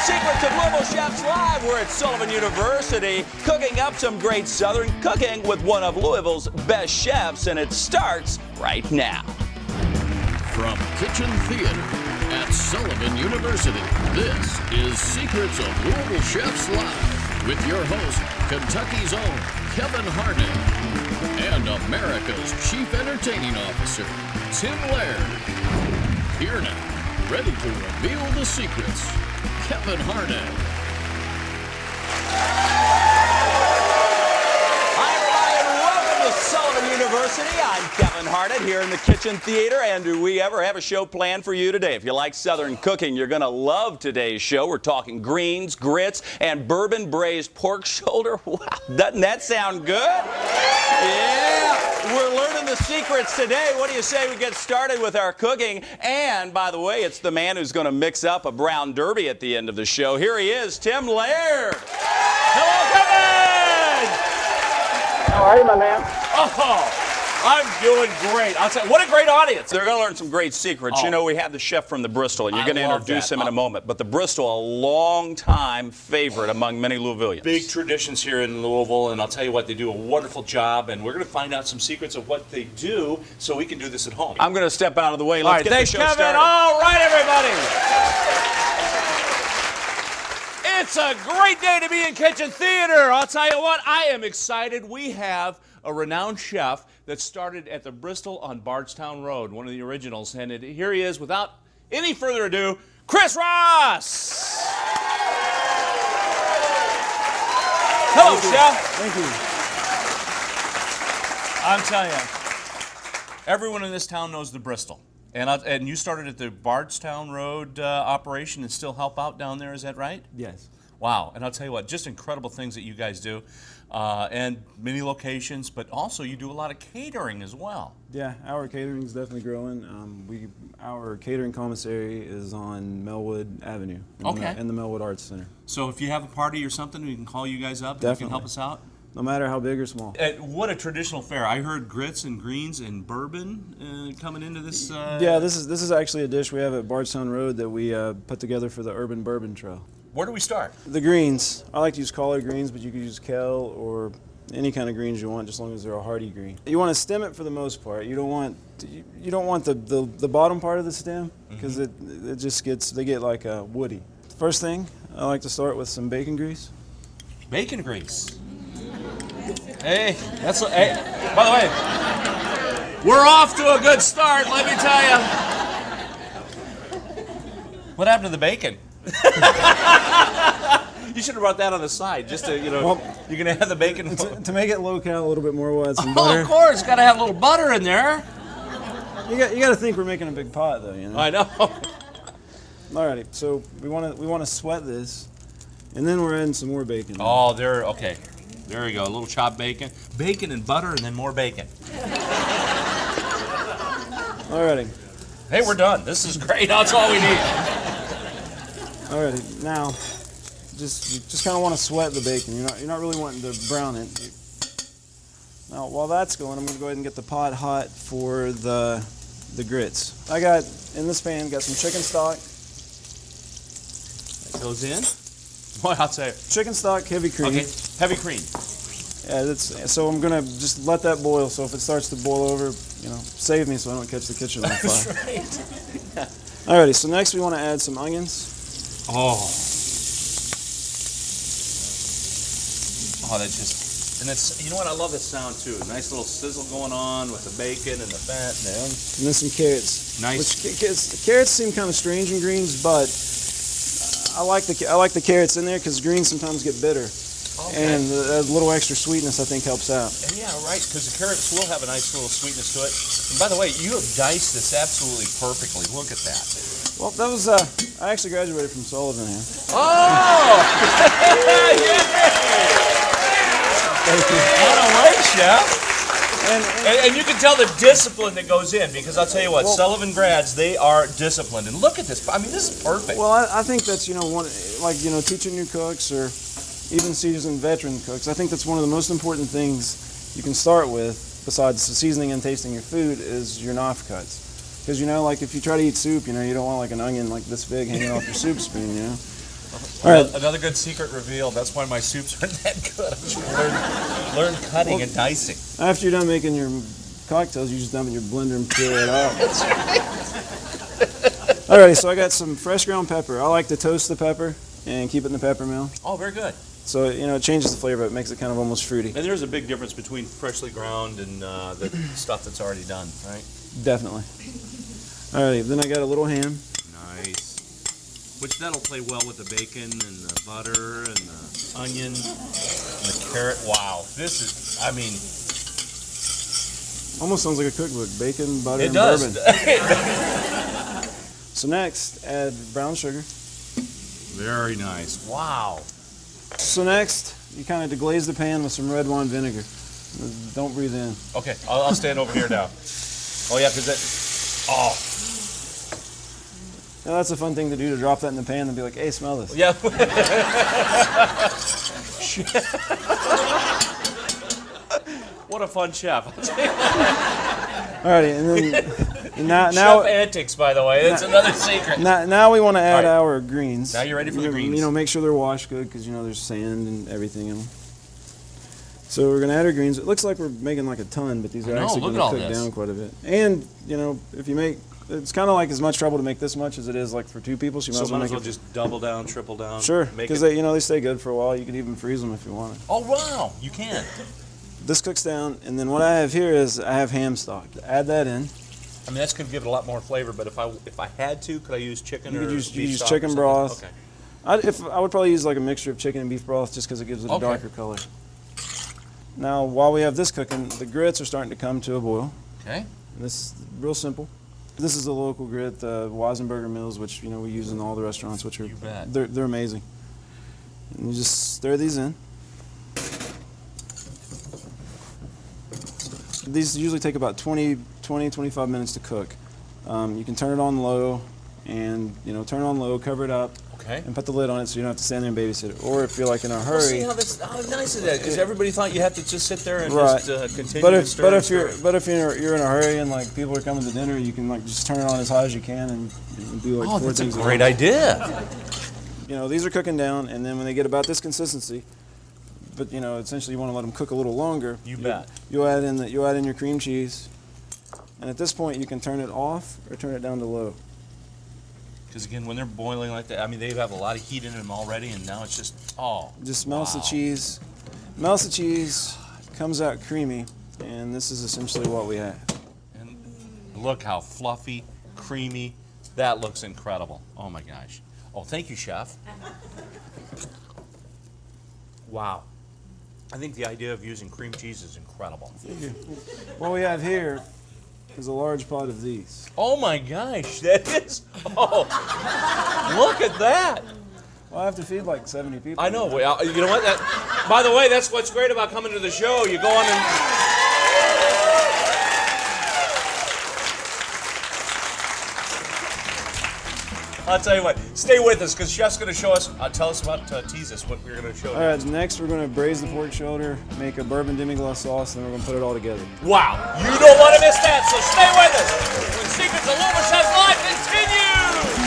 Secrets of Louisville Chefs Live. We're at Sullivan University cooking up some great Southern cooking with one of Louisville's best chefs, and it starts right now. From Kitchen Theater at Sullivan University, this is Secrets of Louisville Chefs Live with your host, Kentucky's own Kevin Harnett, and America's Chief Entertaining Officer, Tim Laird. Here now, ready to reveal the secrets, Kevin Harnett. Hi, everybody, and welcome to Sullivan University. I'm Kevin Harnett here in the Kitchen Theater, and do we ever have a show planned for you today? If you like Southern cooking, you're going to love today's show. We're talking greens, grits, and bourbon braised pork shoulder. Wow, doesn't that sound good? Yeah, we're learning the secrets today. What do you say we get started with our cooking? And, by the way, it's the man who's going to mix up a brown derby at the end of the show. Here he is, Tim Laird. Hello, Kevin! How are you, my man? Oh, I'm doing great. I'll tell you, what a great audience. They're going to learn some great secrets. Oh. You know, we have the chef from the Bristol, and you're I going to love introduce that. him in a moment. But the Bristol, a long-time favorite among many Louisvillians. Big traditions here in Louisville, and I'll tell you what, they do a wonderful job, and we're going to find out some secrets of what they do so we can do this at home. I'm going to step out of the way. Let's All right, get thanks, the show Kevin. started. All right, everybody. It's a great day to be in Kitchen Theater. I'll tell you what, I am excited. We have a renowned chef that started at the Bristol on Bardstown Road, one of the originals, and here he is, without any further ado, Chris Ross. Hello, chef. Thank you. I'm telling you, everyone in this town knows the Bristol. And you started at the Bardstown Road operation and still help out down there, is that right? Yes. Wow, and I'll tell you what, just incredible things that you guys do. And many locations, but also you do a lot of catering as well. Yeah, our catering is definitely growing. Our catering commissary is on Melwood Avenue in the Melwood Arts Center. So if you have a party or something, we can call you guys up and you can help us out? No matter how big or small. What a traditional fare. I heard grits and greens and bourbon coming into this. Yeah, this is actually a dish we have at Bardstown Road that we put together for the Urban Bourbon Trail. Where do we start? The greens. I like to use collard greens, but you could use kale or any kind of greens you want, just as long as they're a hearty green. You want to stem it for the most part. You don't want the bottom part of the stem because it just they get like woody. First thing, I like to start with some bacon grease. Bacon grease. Hey, by the way, we're off to a good start, let me tell you. What happened to the bacon? You should have brought that on the side, just to, Well, you're going to have the bacon. To make it low cal a little bit more, we'll add some Oh, butter. of course, got to have a little butter in there. You got to think we're making a big pot, though, you know. I know. Alrighty, so we want to sweat this, and then we're adding some more bacon. Oh, okay. There we go, a little chopped bacon. Bacon and butter, and then more bacon. Alrighty. Hey, we're done. This is great. That's all we need. Alrighty, now, you just kind of want to sweat the bacon. You're not really wanting to brown it. Now, while that's going, I'm going to go ahead and get the pot hot for the grits. I got, in this pan, got some chicken stock. That goes in. Boy, I'll say. Chicken stock, heavy cream. Okay, heavy cream. Yeah, so I'm going to just let that boil, so if it starts to boil over, save me so I don't catch the kitchen on fire. That's right. Alrighty, so next we want to add some onions. Oh, that just, and it's, you know what, I love this sound too. Nice little sizzle going on with the bacon and the fat and the onions. And then some carrots. Nice. Which carrots seem kind of strange in greens, but I like the carrots in there because greens sometimes get bitter. Okay. And a little extra sweetness I think helps out. And yeah, right, because the carrots will have a nice little sweetness to it. And by the way, you have diced this absolutely perfectly. Look at that. Well, that was, I actually graduated from Sullivan here. Oh! Yeah! Thank you. What a way, chef. And you can tell the discipline that goes in, because I'll tell you what, Sullivan grads, they are disciplined. And look at this. I mean, this is perfect. Well, I think that's, teaching new cooks or even seasoned veteran cooks, I think that's one of the most important things you can start with, besides seasoning and tasting your food, is your knife cuts. Because, like if you try to eat soup, you don't want like an onion like this big hanging off your soup spoon, All right. Another good secret revealed. That's why my soups aren't that good. I learned cutting and dicing. After you're done making your cocktails, you just dump it in your blender and peel it out. That's right. Alrighty, so I got some fresh ground pepper. I like to toast the pepper and keep it in the pepper mill. Oh, very good. So, it changes the flavor. It makes it kind of almost fruity. And there's a big difference between freshly ground and the stuff that's already done, right? Definitely. Alrighty, then I got a little ham. Nice. Which that'll play well with the bacon and the butter and the onion and the carrot. Wow. This is, I mean... Almost sounds like a cookbook. Bacon, butter, It and does. bourbon. So next, add brown sugar. Very nice. Wow. So next, you kind of deglaze the pan with some red wine vinegar. Don't breathe in. Okay, I'll stand over here now. Oh, yeah, because that... Oh. Now that's a fun thing to do, to drop that in the pan and be like, hey, smell this. Yeah. What a fun chef. Alrighty, and then now Chef antics, by the way. That's another secret. now we want to add All right. our greens. Now you're ready for the greens. Make sure they're washed good, because there's sand and everything in them. So we're gonna add our greens. It looks like we're making like a ton, but these are actually look gonna at all cook this. down quite a bit. And if you make, it's kind of like as much trouble to make this much as it is like for two people. So you might So as well might as make well it. just double down, triple down. Sure, make because it. they stay good for a while. You could even freeze them if you wanted. Oh, wow. You can. This cooks down, and then what I have here is I have ham stock. Add that in. I mean, that's going to give it a lot more flavor, but if I had to, could I use chicken You or could use, beef stock or chicken something? broth. Okay. I would probably use like a mixture of chicken and beef broth just because it gives it a Okay. darker color. Now, while we have this cooking, the grits are starting to come to a boil. Okay. And this is real simple. This is a local grit, the Weisenberger Mills, which we use in all the restaurants, which are You bet. they're amazing. And you just stir these in. These usually take about 25 minutes to cook. You can turn it on low, and turn it on low, cover it up, Okay. and put the lid on it so you don't have to stand there and babysit it. Or if you're like in a Well, hurry. see how nice it is, because everybody thought you had to just sit there and Right. just continue But to if stir but and if stir. you're in a hurry and like people are coming to dinner, you can like just turn it on as high as you can and do like Oh, four that's a things. at great once. idea. These are cooking down, and then when they get about this consistency, but essentially you want to let them cook a little longer. You bet. You add in your cream cheese, and at this point you can turn it off or turn it down to low. Because again, when they're boiling like that, I mean, they have a lot of heat in them already, and now it's just, Just melts the wow. cheese. Melts the cheese, comes out creamy, and this is essentially what we have. And look how fluffy, creamy. That looks incredible. Oh my gosh. Oh, thank you, chef. Wow. I think the idea of using cream cheese is incredible. What we have here is a large pot of these. Oh my gosh, that is, look at that. Well, I have to feed like 70 people. I know, well, you know what, by the way, that's what's great about coming to the show. You go on and, I'll tell you what, stay with us, because Chef's going to show us, tell us about, tease us what we're going to show. All right, next we're going to braise the pork shoulder, make a bourbon demi-glace sauce, and then we're going to put it all together. Wow, you don't want to miss that, so stay with us. When Secrets of Louisville Chef's Live continues.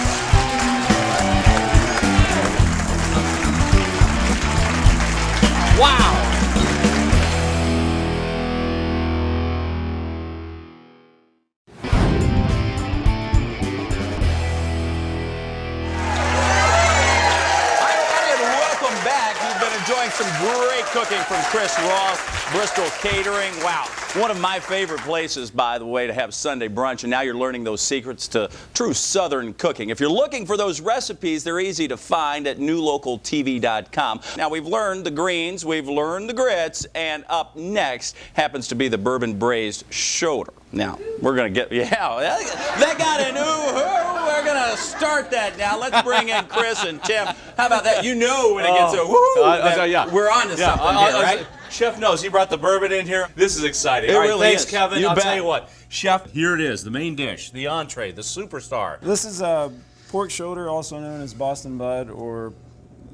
Wow. Enjoying some great cooking from Chris Ross, Bristol Catering. Wow, one of my favorite places, by the way, to have Sunday brunch, and now you're learning those secrets to true Southern cooking. If you're looking for those recipes, they're easy to find at newlocaltv.com. Now, we've learned the greens, we've learned the grits, and up next happens to be the bourbon braised shoulder. Now, we're going to get, they got a new, we're going to start that now. Let's bring in Chris and Tim. How about that? You know when it gets a we're on to something here, right? Chef knows. He brought the bourbon in here. This is exciting. It All right, really thanks, is. Kevin. You I'll bet. tell you what. Chef, here it is, the main dish, the entree, the superstar. This is a pork shoulder, also known as Boston Bud, or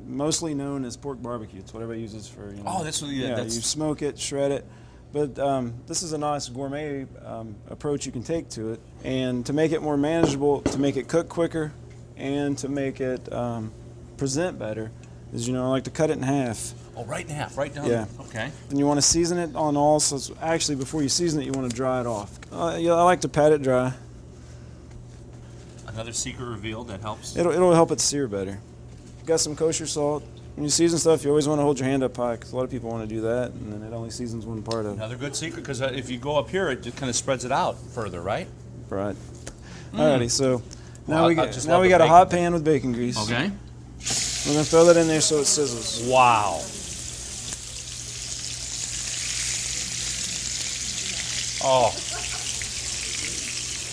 mostly known as pork barbecue. It's what everybody uses for, Oh, that's what that's... you smoke it, shred it. But this is a nice gourmet approach you can take to it. And to make it more manageable, to make it cook quicker, and to make it present better is, you know, I like to cut it in half. Oh, right in half, right down. Yeah. Okay. And you want to season it on all, so it's actually before you season it, you want to dry it off. Yeah, I like to pat it dry. Another secret revealed that helps. It'll help it sear better. Got some kosher salt. When you season stuff, you always want to hold your hand up high because a lot of people want to do that, and then it only seasons one part of it. Another good secret, because if you go up here, it just kind of spreads it out further, right? Right. Alrighty, so now Well, we I got just now love we the got a bacon. hot pan with bacon grease. Okay. We're gonna throw that in there so it sizzles. Wow. Oh.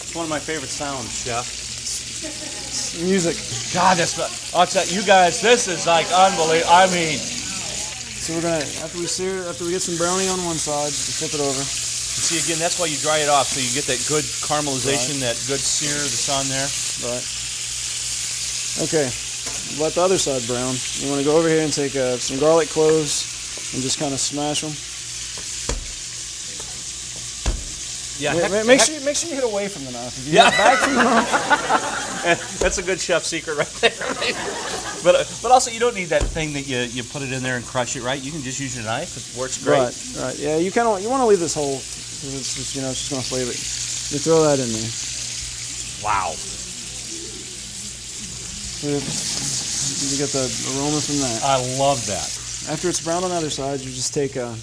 It's one of my favorite sounds, Chef. Music. God, I'll tell you guys, this is like unbelievable. I mean, So we're gonna after we get some browning on one side, we flip it over. see again, that's why you dry it off, so you get that good caramelization, that good sear that's on there. Right. Okay. Let the other side brown. You want to go over here and take some garlic cloves and just kind of smash them. Yeah, Make sure you hit away from the knife. If you Yeah. hit back from the knife. that's a good chef secret right there. But also, you don't need that thing that you put it in there and crush it, right? You can just use your knife. It works great. Right. Yeah. You want to leave this whole because it's just it's just gonna flavor it. You throw that in there. Wow. You get the aroma from that. I love that. After it's brown on the other side, you just take a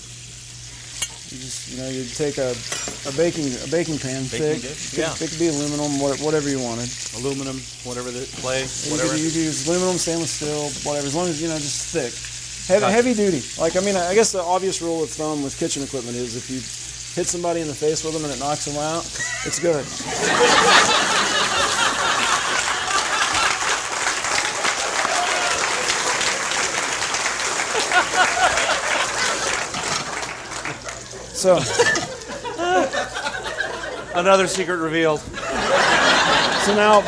baking pan, Baking thick. dish? It could be aluminum, whatever you wanted. Aluminum, whatever the clay, You whatever. could use aluminum, stainless steel, whatever, as long as just thick. Gotcha. Heavy duty. Like, I mean, I guess the obvious rule of thumb with kitchen equipment is if you hit somebody in the face with them and it knocks them out, it's good. So, Another secret revealed. so now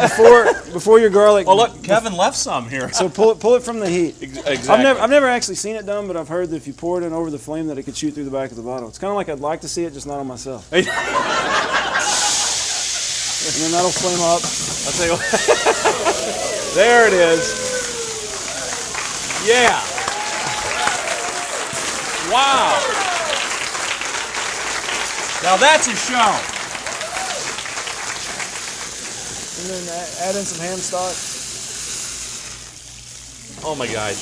before your garlic. Oh look, Kevin left some here. So pull it from the heat. Exactly. I've never actually seen it done, but I've heard that if you pour it in over the flame, that it could shoot through the back of the bottle. It's kind of like I'd like to see it, just not on myself. And then that'll flame up. I'll tell you what. There it is. Yeah. Wow. Now that's a show. And then add in some ham stock. Oh my gosh.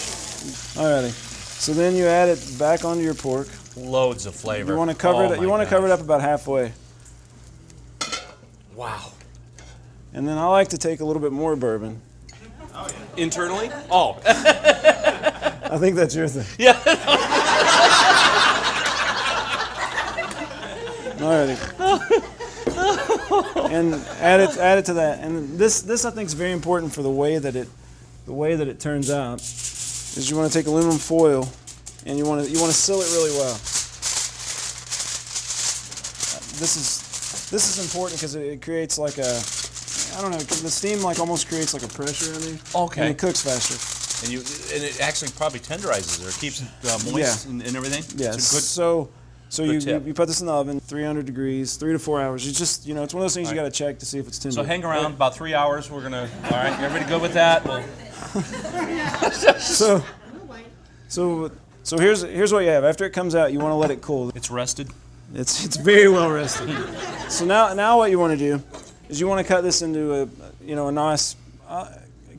Alrighty. So then you add it back onto your pork. Loads of flavor. You want to cover Oh it. You my want to cover it gosh. up about halfway. Wow. And then I like to take a little bit more bourbon. Internally? Oh. I think that's your thing. Yeah. Alrighty. And add it to that. And this I think is very important for the way that it turns out. Is you want to take aluminum foil and you want to seal it really well. This is important because it creates like a, I don't know, the steam like almost creates like a pressure in there. Okay. And it cooks faster. And it actually probably tenderizes it or keeps it moist and everything. Yeah. It's a good, So good tip. you put this in the oven, 300 degrees, 3 to 4 hours. You just, it's one of those things you got to check to see if it's tender. so hang around about 3 hours. We're gonna. All right, everybody good with that? So here's what you have. After it comes out, you want to let it cool. It's rested. It's very well rested. So now what you want to do is you want to cut this into a nice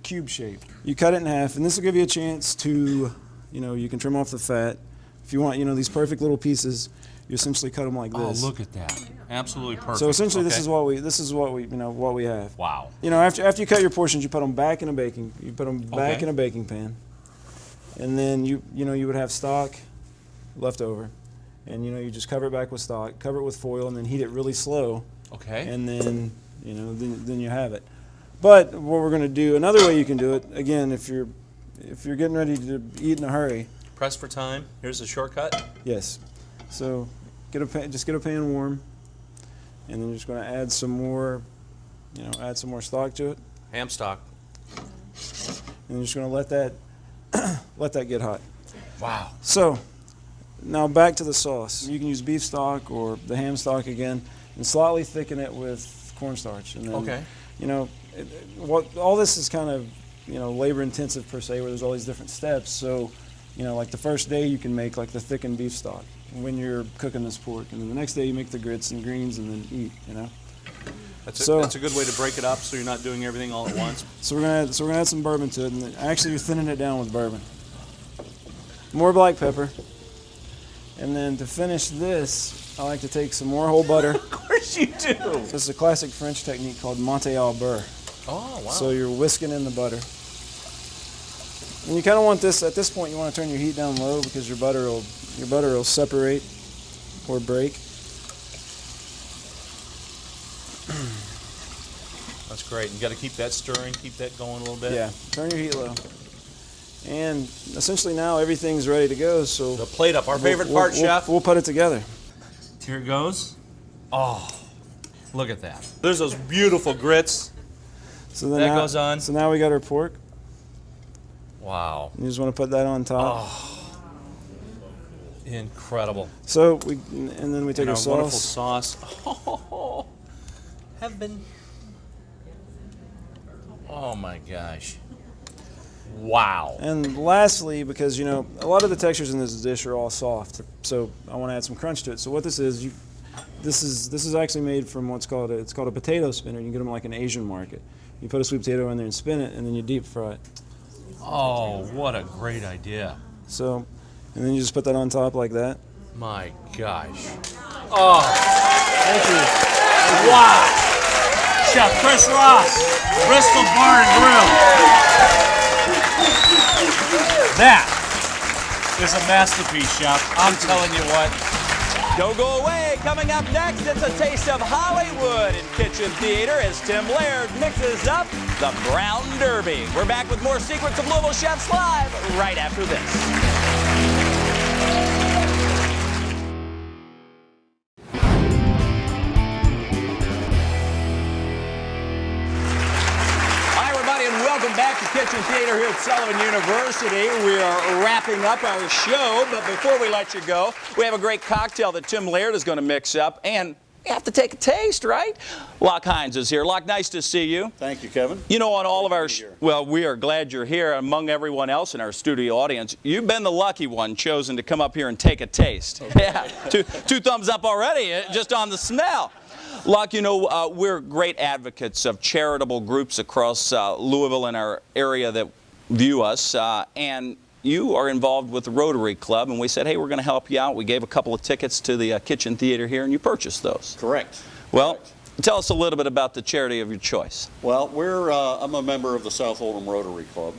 cube shape. You cut it in half, and this will give you a chance to, you can trim off the fat. If you want, these perfect little pieces, you essentially cut them like this. Oh, look at that! Absolutely perfect. So essentially, this Okay. is what we have. Wow. After you cut your portions, you put them back in a baking Okay. in a baking pan, and then you would have stock left over, and you just cover it back with stock, cover it with foil, and then heat it really slow. Okay. And then then you have it. But what we're going to do, another way you can do it, again, if you're getting ready to eat in a hurry. Press for time. Here's a shortcut. Yes. So just get a pan warm, and then you're just going to add some more, add some more stock to it, Ham stock. and you're just going to let that get hot. Wow. So now back to the sauce. You can use beef stock or the ham stock again, and slightly thicken it with cornstarch. And then, Okay. what all this is kind of labor intensive per se, where there's all these different steps. So, like the first day you can make like the thickened beef stock when you're cooking this pork, and then the next day you make the grits and greens and then eat. That's a good way to break it up, so you're not doing everything all at once. So we're gonna add some bourbon to it, and actually you're thinning it down with bourbon. More black pepper, and then to finish this, I like to take some more whole butter. Of course you do. This is a classic French technique called monter au beurre. Oh, wow. So you're whisking in the butter. And you kind of want this, at this point you want to turn your heat down low because your butter will separate or break. That's great. You got to keep that stirring, keep that going a little bit. Yeah, turn your heat low. And essentially now everything's ready to go. So the plate up, our favorite part, Chef. We'll put it together. Here it goes. Oh, look at that. There's those beautiful grits. So then that goes on. So now we got our pork. Wow. You just want to put that on top. Oh, incredible. So and then we take our sauce. Wonderful sauce. Oh, heaven. Oh my gosh. Wow. And lastly, because a lot of the textures in this dish are all soft, so I want to add some crunch to it. So what this is, this is actually made from it's called a potato spinner. You can get them like an Asian market. You put a sweet potato in there and spin it, and then you deep fry it. Oh, what a great idea. So, and then you just put that on top like that. My gosh. Oh. Thank you. Wow. Chef Chris Ross, Bristol Bar&Grill. That is a masterpiece, Chef. I'm telling you what. Don't go away. Coming up next, it's a taste of Hollywood in Kitchen Theater as Tim Laird mixes up the Brown Derby. We're back with more Secrets of Louisville Chefs Live right after this. Welcome back to Kitchen Theater here at Sullivan University. We are wrapping up our show, but before we let you go, we have a great cocktail that Tim Laird is going to mix up, and you have to take a taste, right? Locke Hines is here. Locke, nice to see you. Thank you, Kevin. On all of our, well, we are glad you're here. Among everyone else in our studio audience, you've been the lucky one chosen to come up here and take a taste. Okay. Yeah, two thumbs up already, just on the smell. Locke, we're great advocates of charitable groups across Louisville and our area that view us, and you are involved with the Rotary Club, and we said, hey, we're going to help you out. We gave a couple of tickets to the Kitchen Theater here, and you purchased those. Correct. Well, tell us a little bit about the charity of your choice. Well, I'm a member of the South Oldham Rotary Club,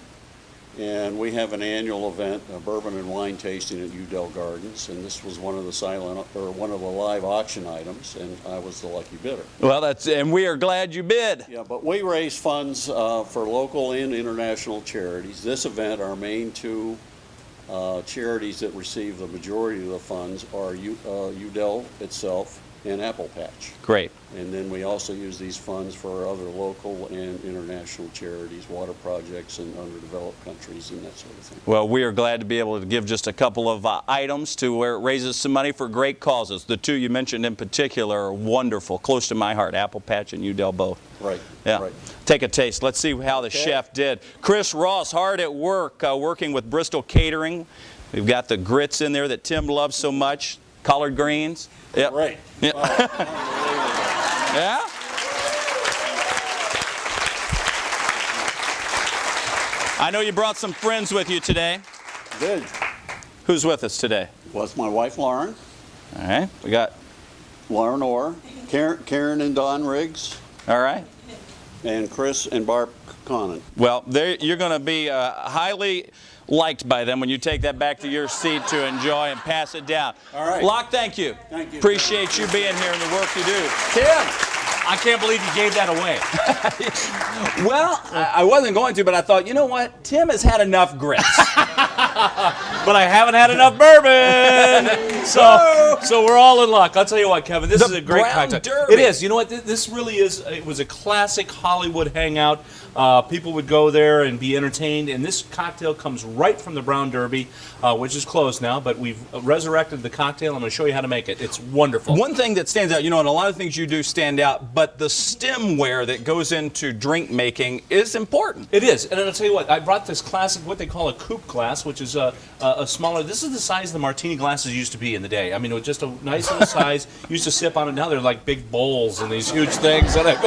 and we have an annual event, a bourbon and wine tasting at Udell Gardens, and this was one of the live auction items, and I was the lucky bidder. Well, and we are glad you bid. Yeah, but we raise funds for local and international charities. This event, our main two charities that receive the majority of the funds are Udell itself and Apple Patch. Great. And then we also use these funds for other local and international charities, water projects in underdeveloped countries and that sort of thing. Well, we are glad to be able to give just a couple of items to where it raises some money for great causes. The two you mentioned in particular are wonderful, close to my heart, Apple Patch and Udell both. Right. Yeah. Right. Take a taste. Let's see how the chef did. Chris Ross, hard at work, working with Bristol Catering. We've got the grits in there that Tim loves so much. Collard greens. Yep. Right. Yep. Oh, unbelievable. Yeah? I know you brought some friends with you today. Good. Who's with us today? Well, it's my wife, Lauren. All right. We got... Lauren Orr, Karen and Don Riggs, All right. and Chris and Barb Connon. Well, you're going to be highly liked by them when you take that back to your seat to enjoy and pass it down. All right. Locke, thank you. Thank you. Appreciate you being here and the work you do. Tim! I can't believe you gave that away. Well, I wasn't going to, but I thought, you know what? Tim has had enough grits. But I haven't had enough bourbon. So we're all in luck. I'll tell you what, Kevin, this is a great Brown cocktail. Derby. It is. You know what? This really is. It was a classic Hollywood hangout. People would go there and be entertained. And this cocktail comes right from the Brown Derby, which is closed now. But we've resurrected the cocktail. I'm going to show you how to make it. It's wonderful. One thing that stands out, and a lot of things you do stand out, but the stemware that goes into drink making is important. It is, and I'll tell you what. I brought this classic, what they call a coupe glass, which is a smaller. This is the size the martini glasses used to be in the day. I mean, it was just a nice little size. Used to sip on it. Now they're like big bowls and these huge things. And and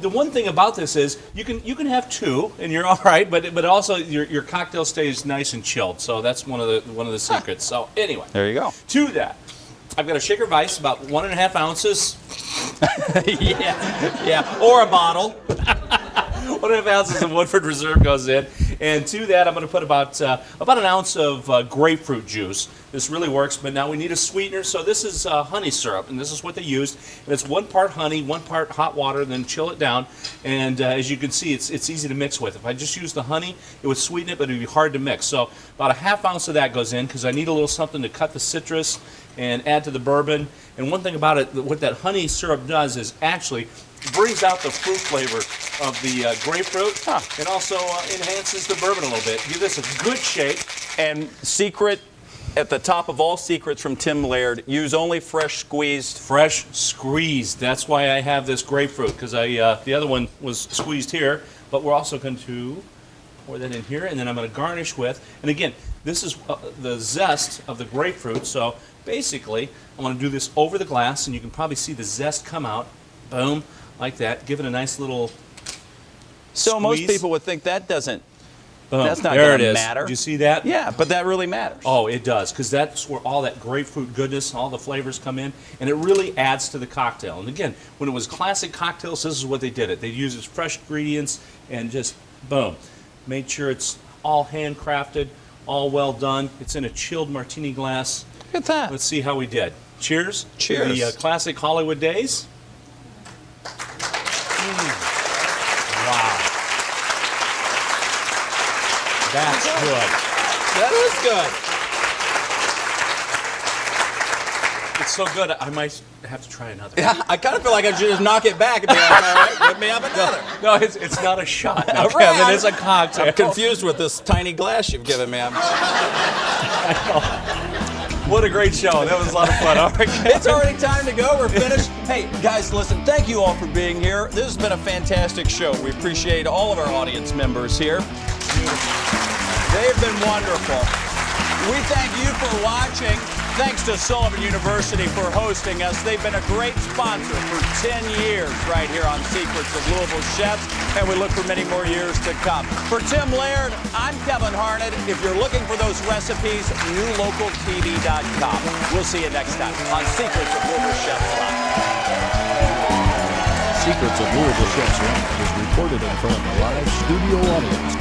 the one thing about this is you can have two and you're all right, but also your cocktail stays nice and chilled. So that's one of the secrets. So anyway, There you go. to that, I've got a shaker of ice, about 1.5 ounces. Yeah, or a bottle. 1.5 ounces of Woodford Reserve goes in, and to that I'm going to put about an ounce of grapefruit juice. This really works, but now we need a sweetener. So this is honey syrup, and this is what they used. And it's 1 part honey, 1 part hot water, then chill it down. And as you can see, it's easy to mix with. If I just use the honey, it would sweeten it, but it would be hard to mix. So about 1/2 ounce of that goes in because I need a little something to cut the citrus and add to the bourbon. And one thing about it, what that honey syrup does is actually brings out the fruit flavor of the grapefruit and also enhances the bourbon a little bit. Give this a good shake. And secret at the top of all secrets from Tim Laird, use only fresh squeezed. Fresh squeezed. That's why I have this grapefruit, because the other one was squeezed here. But we're also going to pour that in here, and then I'm going to garnish with. And again, this is the zest of the grapefruit. So basically, I want to do this over the glass, and you can probably see the zest come out. Boom, like that. Give it a nice little So most squeeze. people would think that doesn't. Boom. That's not there going it to is. matter. Did you see that? Yeah, but that really matters. Oh, it does, because that's where all that grapefruit goodness, all the flavors come in, and it really adds to the cocktail. And again, when it was classic cocktails, this is what they did it. They used its fresh ingredients and just, boom, made sure it's all handcrafted, all well done. It's in a chilled martini glass. Look at that. Let's see how we did. Cheers. Cheers. To the classic Hollywood days. Wow. That's good. That is good. It's so good, I might have to try another. Yeah, I kind of feel like I should just knock it back and be like, all right, whip me up another. No, it's not a shot. No, Right. Kevin, it's a cocktail. I'm confused with this tiny glass you've given me. What a great show. That was a lot of fun. All right, Kevin. It's already time to go. We're finished. Hey, guys, listen, thank you all for being here. This has been a fantastic show. We appreciate all of our audience members here. They've been wonderful. We thank you for watching. Thanks to Sullivan University for hosting us. They've been a great sponsor for 10 years right here on Secrets of Louisville Chefs, and we look for many more years to come. For Tim Laird, I'm Kevin Harnett. If you're looking for those recipes, newlocaltv.com. We'll see you next time on Secrets of Louisville Chefs Live. Secrets of Louisville Chefs Live is recorded in front of a live studio audience.